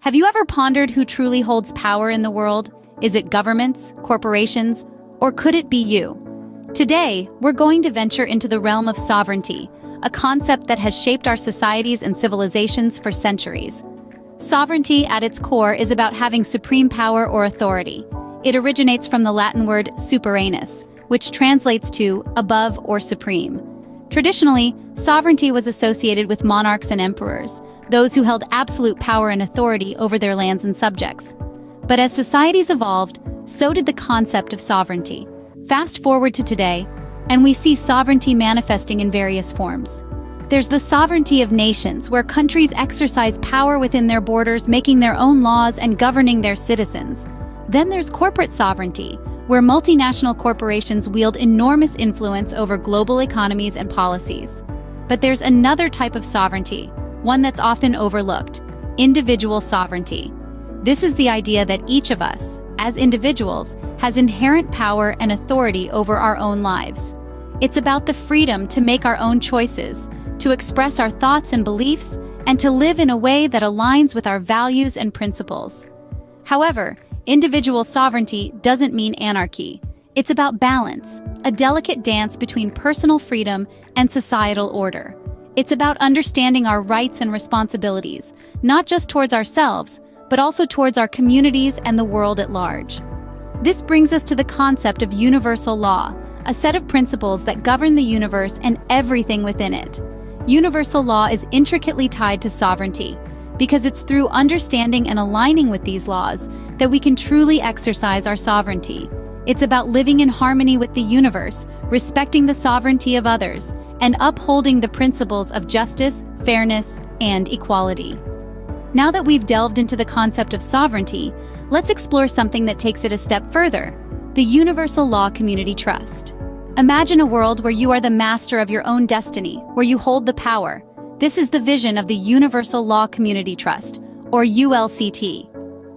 Have you ever pondered who truly holds power in the world? Is it governments, corporations, or could it be you? Today, we're going to venture into the realm of sovereignty, a concept that has shaped our societies and civilizations for centuries. Sovereignty, at its core, is about having supreme power or authority. It originates from the Latin word superanus, which translates to above or supreme. Traditionally, sovereignty was associated with monarchs and emperors, those who held absolute power and authority over their lands and subjects. But as societies evolved, so did the concept of sovereignty. Fast forward to today, and we see sovereignty manifesting in various forms. There's the sovereignty of nations, where countries exercise power within their borders, making their own laws and governing their citizens. Then there's corporate sovereignty, where multinational corporations wield enormous influence over global economies and policies. But there's another type of sovereignty, one that's often overlooked: individual sovereignty. This is the idea that each of us, as individuals, has inherent power and authority over our own lives. It's about the freedom to make our own choices, to express our thoughts and beliefs, and to live in a way that aligns with our values and principles. However, individual sovereignty doesn't mean anarchy. It's about balance, a delicate dance between personal freedom and societal order. It's about understanding our rights and responsibilities, not just towards ourselves, but also towards our communities and the world at large. This brings us to the concept of universal law, a set of principles that govern the universe and everything within it. Universal law is intricately tied to sovereignty, because it's through understanding and aligning with these laws that we can truly exercise our sovereignty. It's about living in harmony with the universe, respecting the sovereignty of others, and upholding the principles of justice, fairness, and equality. Now that we've delved into the concept of sovereignty, let's explore something that takes it a step further: the Universal Law Community Trust. Imagine a world where you are the master of your own destiny, where you hold the power. This is the vision of the Universal Law Community Trust, or ULCT.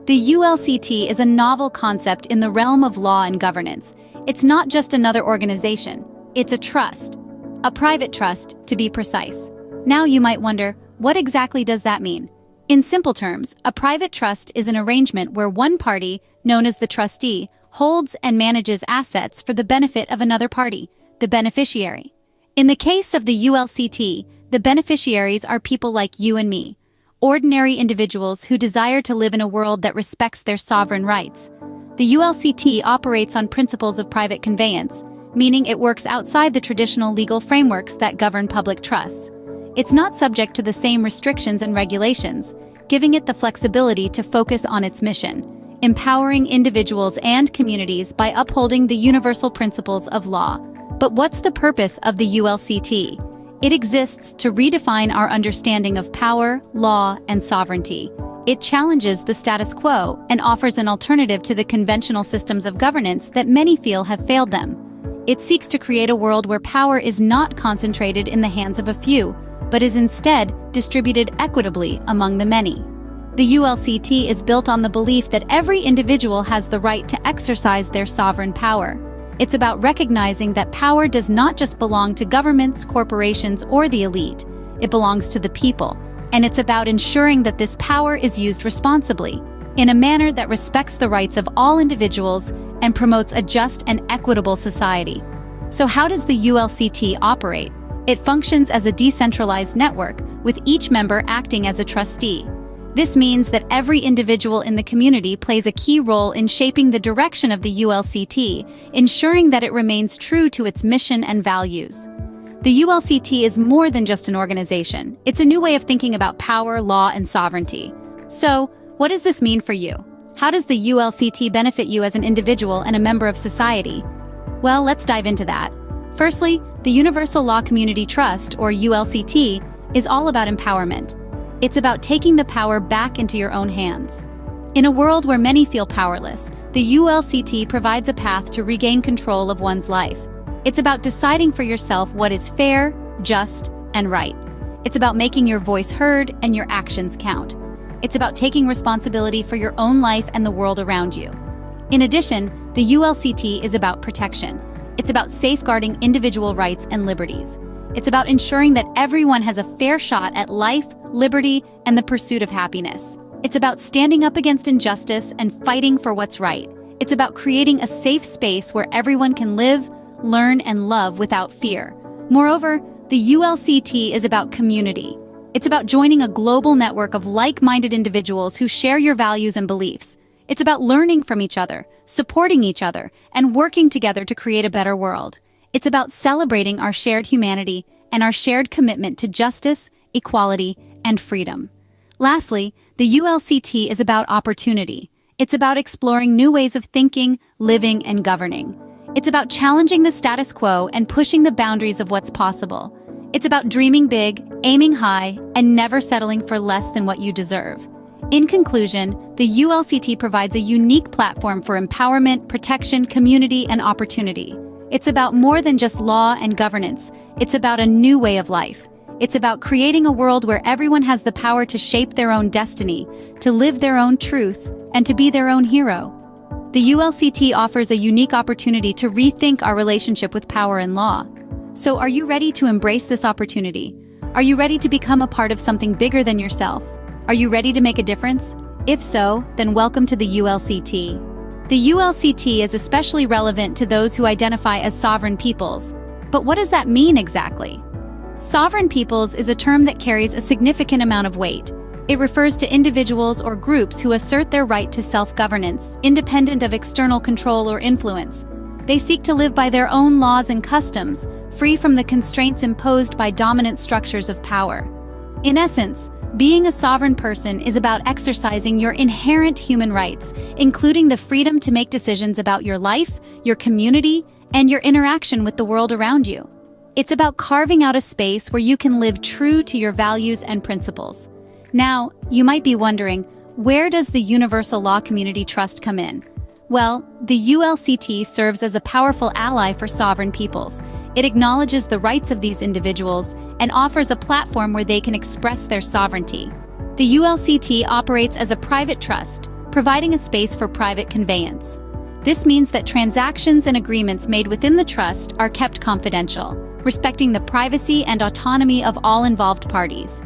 The ULCT is a novel concept in the realm of law and governance. It's not just another organization, it's a trust. A private trust, to be precise. Now you might wonder, what exactly does that mean? In simple terms, a private trust is an arrangement where one party, known as the trustee, holds and manages assets for the benefit of another party, the beneficiary. In the case of the ULCT, the beneficiaries are people like you and me, ordinary individuals who desire to live in a world that respects their sovereign rights. The ULCT operates on principles of private conveyance, meaning it works outside the traditional legal frameworks that govern public trusts. It's not subject to the same restrictions and regulations, giving it the flexibility to focus on its mission, empowering individuals and communities by upholding the universal principles of law. But what's the purpose of the ULCT? It exists to redefine our understanding of power, law, and sovereignty. It challenges the status quo and offers an alternative to the conventional systems of governance that many feel have failed them. It seeks to create a world where power is not concentrated in the hands of a few, but is instead distributed equitably among the many. The ULCT is built on the belief that every individual has the right to exercise their sovereign power. It's about recognizing that power does not just belong to governments, corporations, or the elite. It belongs to the people. And it's about ensuring that this power is used responsibly, in a manner that respects the rights of all individuals and promotes a just and equitable society. So how does the ULCT operate? It functions as a decentralized network, with each member acting as a trustee. This means that every individual in the community plays a key role in shaping the direction of the ULCT, ensuring that it remains true to its mission and values. The ULCT is more than just an organization. It's a new way of thinking about power, law, and sovereignty. So, what does this mean for you? How does the ULCT benefit you as an individual and a member of society? Well, let's dive into that. Firstly, the Universal Law Community Trust, or ULCT, is all about empowerment. It's about taking the power back into your own hands. In a world where many feel powerless, the ULCT provides a path to regain control of one's life. It's about deciding for yourself what is fair, just, and right. It's about making your voice heard and your actions count. It's about taking responsibility for your own life and the world around you. In addition, the ULCT is about protection. It's about safeguarding individual rights and liberties. It's about ensuring that everyone has a fair shot at life, liberty, and the pursuit of happiness. It's about standing up against injustice and fighting for what's right. It's about creating a safe space where everyone can live, learn, and love without fear. Moreover, the ULCT is about community. It's about joining a global network of like-minded individuals who share your values and beliefs. It's about learning from each other, supporting each other, and working together to create a better world. It's about celebrating our shared humanity and our shared commitment to justice, equality, and freedom. Lastly, the ULCT is about opportunity. It's about exploring new ways of thinking, living, and governing. It's about challenging the status quo and pushing the boundaries of what's possible. It's about dreaming big, aiming high, and never settling for less than what you deserve. In conclusion, the ULCT provides a unique platform for empowerment, protection, community, and opportunity. It's about more than just law and governance. It's about a new way of life. It's about creating a world where everyone has the power to shape their own destiny, to live their own truth, and to be their own hero. The ULCT offers a unique opportunity to rethink our relationship with power and law. So are you ready to embrace this opportunity? Are you ready to become a part of something bigger than yourself? Are you ready to make a difference? If so, then welcome to the ULCT. The ULCT is especially relevant to those who identify as sovereign peoples. But what does that mean exactly? Sovereign peoples is a term that carries a significant amount of weight. It refers to individuals or groups who assert their right to self-governance, independent of external control or influence. They seek to live by their own laws and customs, free from the constraints imposed by dominant structures of power. In essence, being a sovereign person is about exercising your inherent human rights, including the freedom to make decisions about your life, your community, and your interaction with the world around you. It's about carving out a space where you can live true to your values and principles. Now, you might be wondering, where does the Universal Law Community Trust come in? Well, the ULCT serves as a powerful ally for sovereign peoples. It acknowledges the rights of these individuals and offers a platform where they can express their sovereignty. The ULCT operates as a private trust, providing a space for private conveyance. This means that transactions and agreements made within the trust are kept confidential, respecting the privacy and autonomy of all involved parties.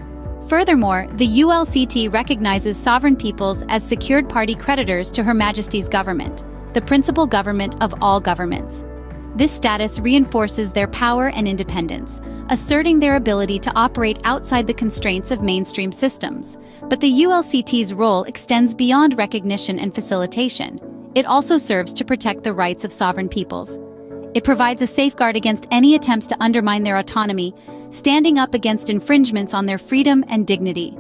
Furthermore, the ULCT recognizes sovereign peoples as secured party creditors to Her Majesty's government, the principal government of all governments. This status reinforces their power and independence, asserting their ability to operate outside the constraints of mainstream systems. But the ULCT's role extends beyond recognition and facilitation. It also serves to protect the rights of sovereign peoples. It provides a safeguard against any attempts to undermine their autonomy, standing up against infringements on their freedom and dignity.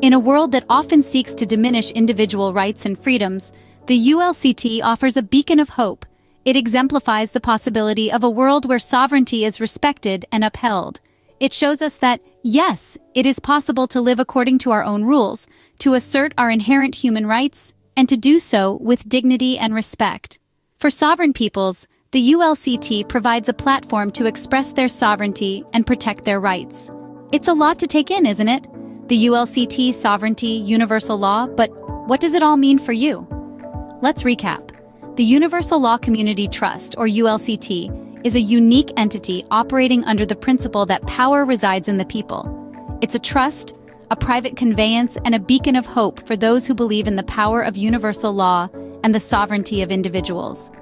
In a world that often seeks to diminish individual rights and freedoms, the ULCT offers a beacon of hope. It exemplifies the possibility of a world where sovereignty is respected and upheld. It shows us that, yes, it is possible to live according to our own rules, to assert our inherent human rights, and to do so with dignity and respect. For sovereign peoples, the ULCT provides a platform to express their sovereignty and protect their rights. It's a lot to take in, isn't it? The ULCT, sovereignty, universal law, but what does it all mean for you? Let's recap. The Universal Law Community Trust, or ULCT, is a unique entity operating under the principle that power resides in the people. It's a trust, a private conveyance, and a beacon of hope for those who believe in the power of universal law and the sovereignty of individuals.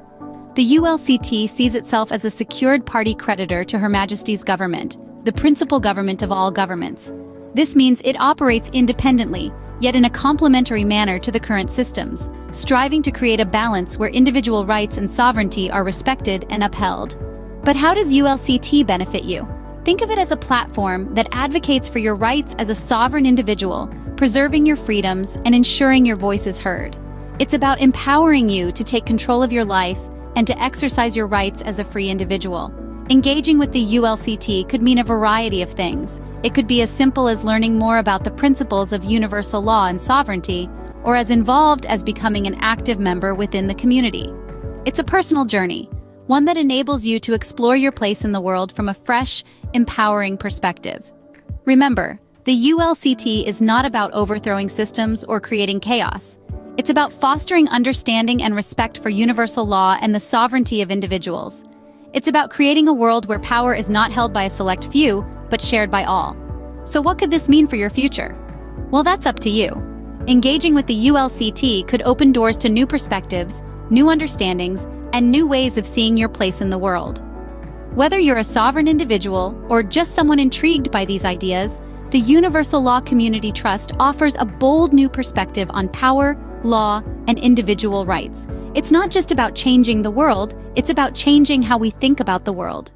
The ULCT sees itself as a secured party creditor to Her Majesty's government, the principal government of all governments. This means it operates independently, yet in a complementary manner to the current systems, striving to create a balance where individual rights and sovereignty are respected and upheld. But how does ULCT benefit you? Think of it as a platform that advocates for your rights as a sovereign individual, preserving your freedoms and ensuring your voice is heard. It's about empowering you to take control of your life and to exercise your rights as a free individual. Engaging with the ULCT could mean a variety of things. It could be as simple as learning more about the principles of universal law and sovereignty, or as involved as becoming an active member within the community. It's a personal journey, one that enables you to explore your place in the world from a fresh, empowering perspective. Remember, the ULCT is not about overthrowing systems or creating chaos. It's about fostering understanding and respect for universal law and the sovereignty of individuals. It's about creating a world where power is not held by a select few, but shared by all. So what could this mean for your future? Well, that's up to you. Engaging with the ULCT could open doors to new perspectives, new understandings, and new ways of seeing your place in the world. Whether you're a sovereign individual or just someone intrigued by these ideas, the Universal Law Community Trust offers a bold new perspective on power, law, and individual rights. It's not just about changing the world, it's about changing how we think about the world.